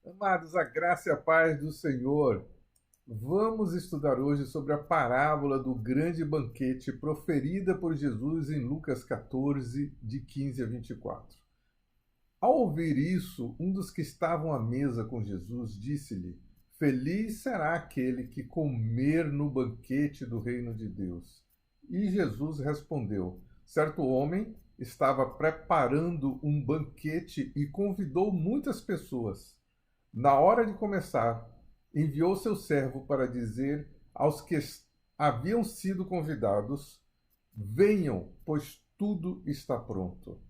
Amados, a graça e a paz do Senhor. Vamos estudar hoje sobre a parábola do grande banquete proferida por Jesus em Lucas 14, de 15 a 24. Ao ouvir isso, um dos que estavam à mesa com Jesus disse-lhe: Feliz será aquele que comer no banquete do reino de Deus. E Jesus respondeu: Certo homem estava preparando um banquete e convidou muitas pessoas. Na hora de começar, enviou seu servo para dizer aos que haviam sido convidados: Venham, pois tudo está pronto.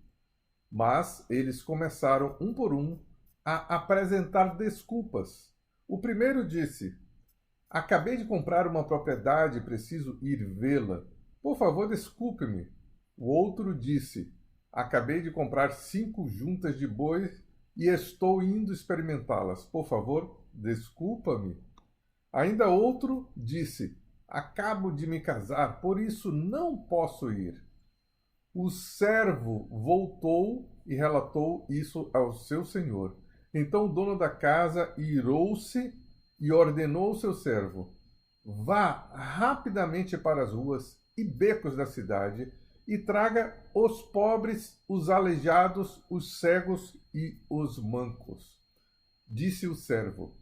Mas eles começaram, um por um, a apresentar desculpas. O primeiro disse: Acabei de comprar uma propriedade e preciso ir vê-la. Por favor, desculpe-me. O outro disse: Acabei de comprar 5 juntas de bois e estou indo experimentá-las. Por favor, desculpa-me. Ainda outro disse: Acabo de me casar, por isso não posso ir. O servo voltou e relatou isso ao seu senhor. Então o dono da casa irou-se e ordenou ao seu servo: Vá rapidamente para as ruas e becos da cidade e traga os pobres, os aleijados, os cegos e os mancos. Disse o servo: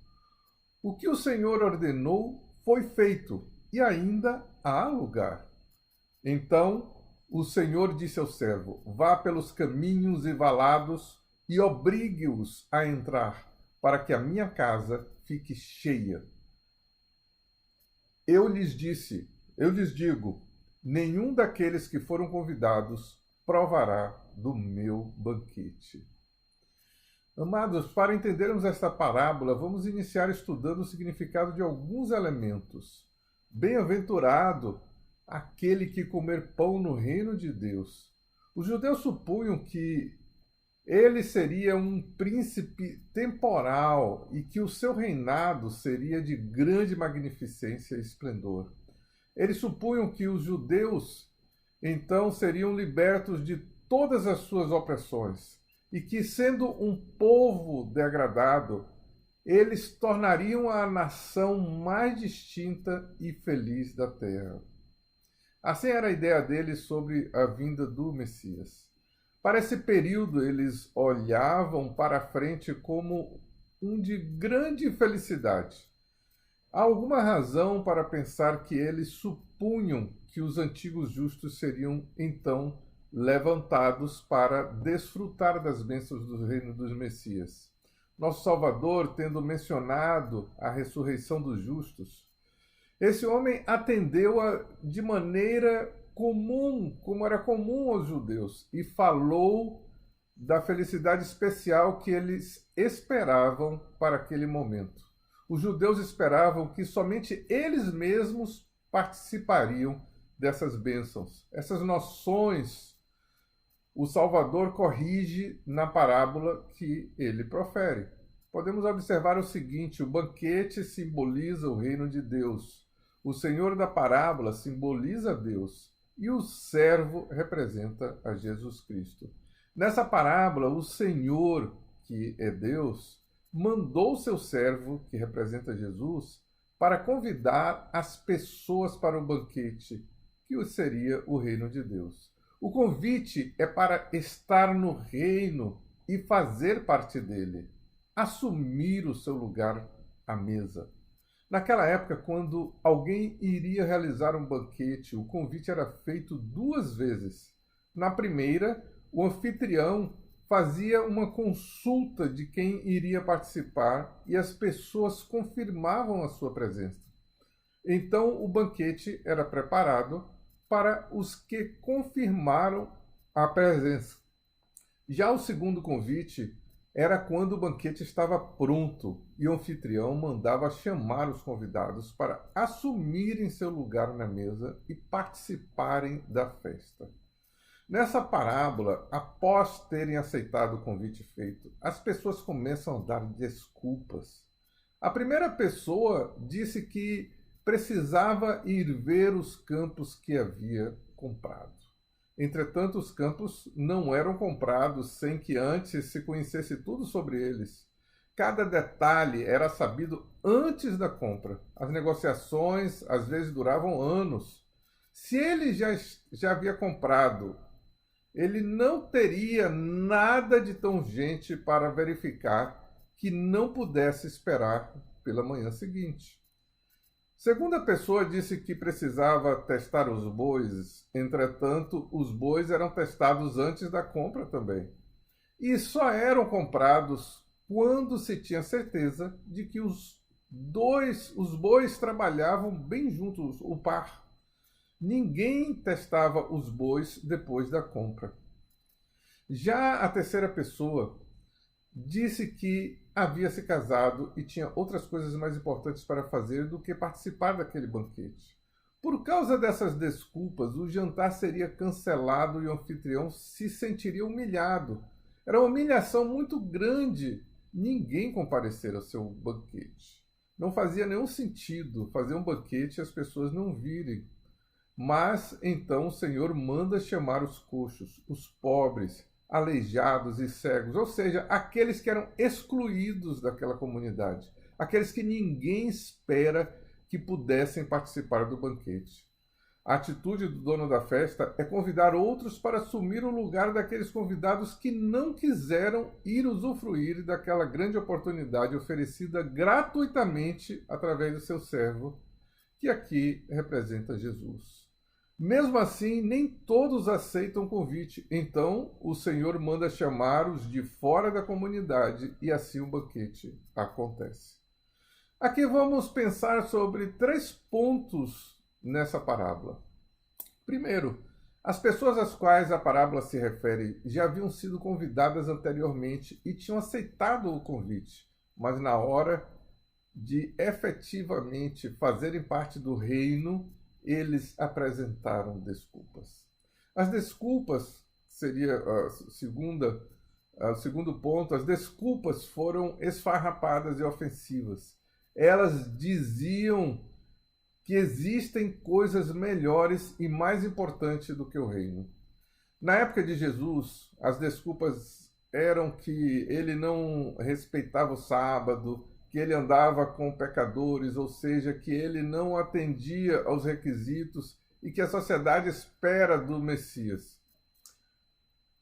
O que o Senhor ordenou foi feito, e ainda há lugar. Então o Senhor disse ao servo: Vá pelos caminhos e valados e obrigue-os a entrar, para que a minha casa fique cheia. Eu lhes digo, nenhum daqueles que foram convidados provará do meu banquete. Amados, para entendermos esta parábola, vamos iniciar estudando o significado de alguns elementos. Bem-aventurado aquele que comer pão no reino de Deus. Os judeus supunham que ele seria um príncipe temporal e que o seu reinado seria de grande magnificência e esplendor. Eles supunham que os judeus então seriam libertos de todas as suas opressões e que, sendo um povo degradado, eles tornariam a nação mais distinta e feliz da terra. Assim era a ideia deles sobre a vinda do Messias. Para esse período, eles olhavam para frente como um de grande felicidade. Há alguma razão para pensar que eles supunham que os antigos justos seriam então levantados para desfrutar das bênçãos do reino dos Messias. Nosso Salvador, tendo mencionado a ressurreição dos justos, esse homem atendeu-a de maneira comum, como era comum aos judeus, e falou da felicidade especial que eles esperavam para aquele momento. Os judeus esperavam que somente eles mesmos participariam dessas bênçãos. Essas noções o Salvador corrige na parábola que ele profere. Podemos observar o seguinte: o banquete simboliza o reino de Deus. O Senhor da parábola simboliza Deus e o servo representa a Jesus Cristo. Nessa parábola, o Senhor, que é Deus, mandou seu servo, que representa Jesus, para convidar as pessoas para o banquete, que seria o reino de Deus. O convite é para estar no reino e fazer parte dele, assumir o seu lugar à mesa. Naquela época, quando alguém iria realizar um banquete, o convite era feito 2 vezes. Na primeira, o anfitrião fazia uma consulta de quem iria participar e as pessoas confirmavam a sua presença. Então, o banquete era preparado para os que confirmaram a presença. Já o segundo convite era quando o banquete estava pronto e o anfitrião mandava chamar os convidados para assumirem seu lugar na mesa e participarem da festa. Nessa parábola, após terem aceitado o convite feito, as pessoas começam a dar desculpas. A primeira pessoa disse que precisava ir ver os campos que havia comprado. Entretanto, os campos não eram comprados sem que antes se conhecesse tudo sobre eles. cada detalhe era sabido antes da compra. As negociações às vezes duravam anos. Se ele já havia comprado, ele não teria nada de tão urgente para verificar que não pudesse esperar pela manhã seguinte. Segunda pessoa disse que precisava testar os bois, entretanto, os bois eram testados antes da compra também. E só eram comprados quando se tinha certeza de que os bois trabalhavam bem juntos, o par. Ninguém testava os bois depois da compra. Já a terceira pessoa disse que havia se casado e tinha outras coisas mais importantes para fazer do que participar daquele banquete. Por causa dessas desculpas, o jantar seria cancelado e o anfitrião se sentiria humilhado. Era uma humilhação muito grande ninguém comparecer ao seu banquete. Não fazia nenhum sentido fazer um banquete e as pessoas não virem. Mas então o Senhor manda chamar os coxos, os pobres, aleijados e cegos, ou seja, aqueles que eram excluídos daquela comunidade, aqueles que ninguém espera que pudessem participar do banquete. A atitude do dono da festa é convidar outros para assumir o lugar daqueles convidados que não quiseram ir usufruir daquela grande oportunidade oferecida gratuitamente através do seu servo, que aqui representa Jesus. Mesmo assim, nem todos aceitam o convite. Então, o Senhor manda chamar os de fora da comunidade e assim o banquete acontece. Aqui vamos pensar sobre 3 pontos nessa parábola. Primeiro, as pessoas às quais a parábola se refere já haviam sido convidadas anteriormente e tinham aceitado o convite, mas na hora de efetivamente fazerem parte do reino, eles apresentaram desculpas. As desculpas, seria o segundo ponto, as desculpas foram esfarrapadas e ofensivas. Elas diziam que existem coisas melhores e mais importantes do que o reino. Na época de Jesus, as desculpas eram que ele não respeitava o sábado, que ele andava com pecadores, ou seja, que ele não atendia aos requisitos e que a sociedade espera do Messias.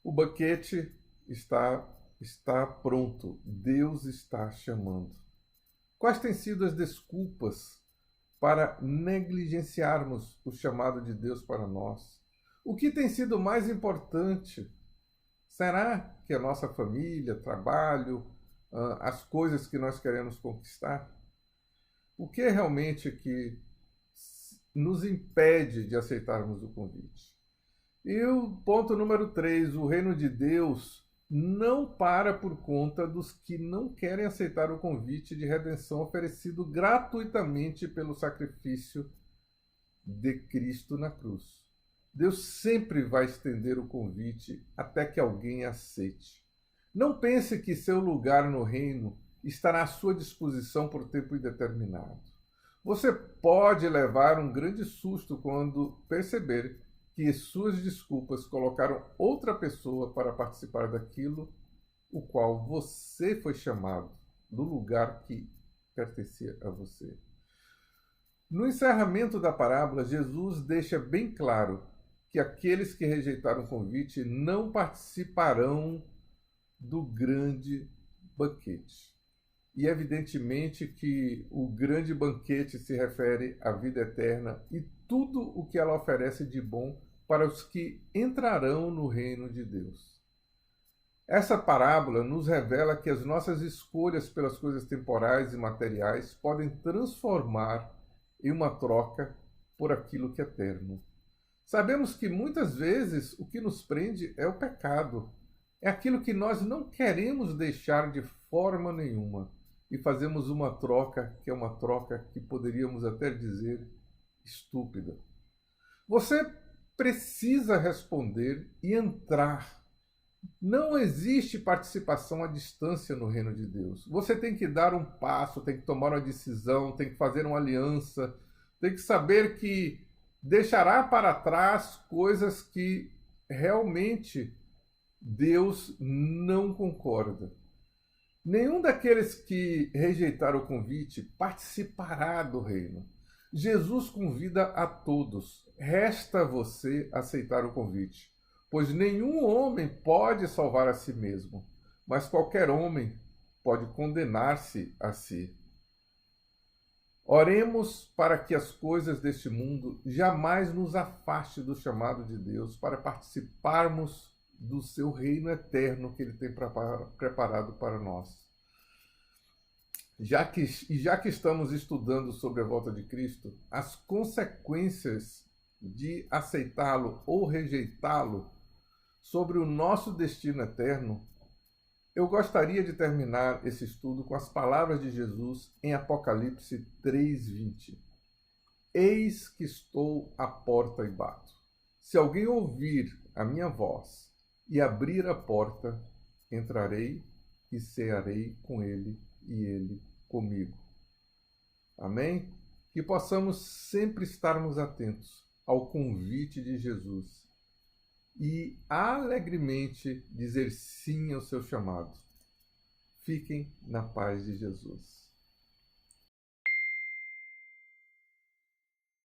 O banquete está pronto, Deus está chamando. Quais têm sido as desculpas para negligenciarmos o chamado de Deus para nós? O que tem sido mais importante? Será que a nossa família, trabalho, as coisas que nós queremos conquistar? O que é realmente que nos impede de aceitarmos o convite? E o ponto número 3, o reino de Deus não para por conta dos que não querem aceitar o convite de redenção oferecido gratuitamente pelo sacrifício de Cristo na cruz. Deus sempre vai estender o convite até que alguém aceite. Não pense que seu lugar no reino estará à sua disposição por tempo indeterminado. Você pode levar um grande susto quando perceber que suas desculpas colocaram outra pessoa para participar daquilo o qual você foi chamado, do lugar que pertencia a você. No encerramento da parábola, Jesus deixa bem claro que aqueles que rejeitaram o convite não participarão do grande banquete. E evidentemente que o grande banquete se refere à vida eterna e tudo o que ela oferece de bom para os que entrarão no reino de Deus. Essa parábola nos revela que as nossas escolhas pelas coisas temporais e materiais podem transformar em uma troca por aquilo que é eterno. Sabemos que muitas vezes o que nos prende é o pecado. É aquilo que nós não queremos deixar de forma nenhuma. E fazemos uma troca que é uma troca que poderíamos até dizer estúpida. Você precisa responder e entrar. Não existe participação à distância no reino de Deus. Você tem que dar um passo, tem que tomar uma decisão, tem que fazer uma aliança, tem que saber que deixará para trás coisas que realmente Deus não concorda. Nenhum daqueles que rejeitaram o convite participará do reino. Jesus convida a todos. Resta você aceitar o convite, pois nenhum homem pode salvar a si mesmo, mas qualquer homem pode condenar-se a si. Oremos para que as coisas deste mundo jamais nos afaste do chamado de Deus para participarmos do seu reino eterno que Ele tem preparado para nós. Já que estamos estudando sobre a volta de Cristo, as consequências de aceitá-lo ou rejeitá-lo sobre o nosso destino eterno, eu gostaria de terminar esse estudo com as palavras de Jesus em Apocalipse 3:20. Eis que estou à porta e bato. Se alguém ouvir a minha voz e abrir a porta, entrarei e cearei com ele e ele comigo. Amém? Que possamos sempre estarmos atentos ao convite de Jesus e alegremente dizer sim ao seu chamado. Fiquem na paz de Jesus.